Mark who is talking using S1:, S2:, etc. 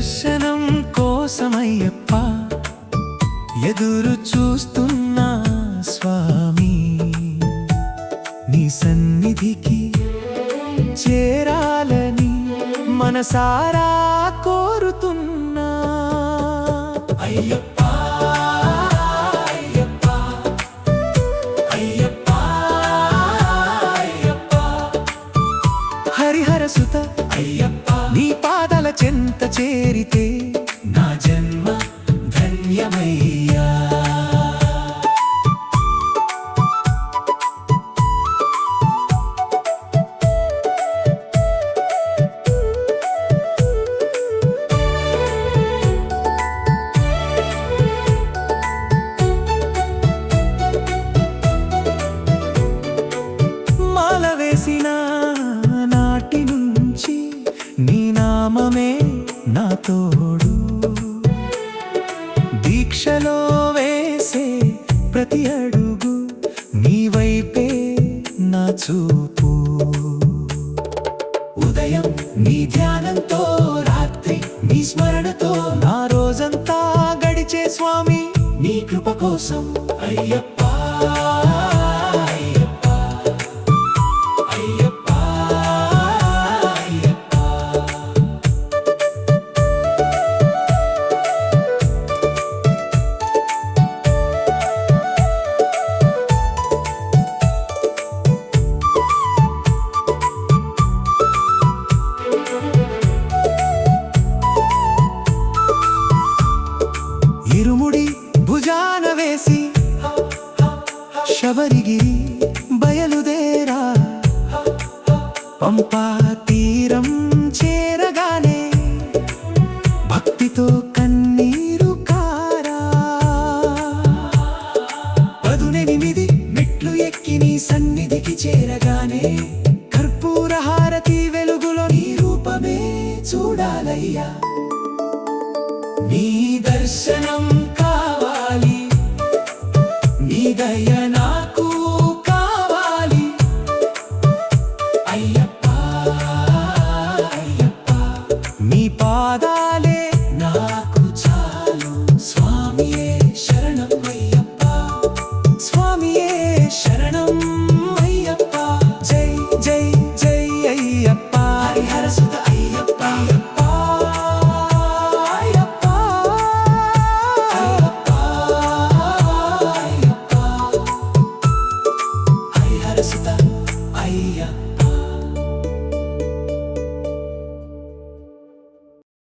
S1: దర్శనం కోసమయ్యప్ప ఎదురు చూస్తున్నా స్వామి, నీ సన్నిధికి చేరాలని మనసారా కోరుతున్నా అయ్యప్ప అయ్యప్ప అయ్యప్ప అయ్యప్ప హరిహర సుత అయ్యప్ప, నీ పాదల చెంత చేరితే నా జన్మ ధన్యమయ్యా. మాల వేసిన నాటి నుంచి నీ నామమే నా తోడు, దీక్షలో వేసే ప్రతి అడుగు నీ వైపే నా చూపు. ఉదయం నీ ధ్యానంతో, రాత్రి నీ స్మరణతో నా రోజంతా గడిచే స్వామి, నీ కృప కోసం అయ్యప్ప అయ్యప్ప అయ్యప్ప అయ్యప్ప. ఇరుముడి భుజాన వేసి శబరిగిరి బయలుదేరా, పంపా తీరం చేరగానే భక్తితో కన్నీరు కారా. 18 మెట్లు ఎక్కి నీ సన్నిధికి చేరగానే కర్పూర హారతి వెలుగులో నీ రూపమే చూడాలయ్యా. నీ దర్శనం కావాలి, నీ దయ నాకు కావాలి అయ్యప్ప అయ్యప్ప, నీ పాదాలే నాకు చాలు స్వామియే శరణం అయ్యప్ప, స్వామియే శరణం అయ్యప్ప. జై జై జై అయ్యప్ప, హరిహర సుత అయ్యప్ప అయ్యప్ప అయ్యప్ప అయ్యప్ప అయ్యప్ప హరిహర సుత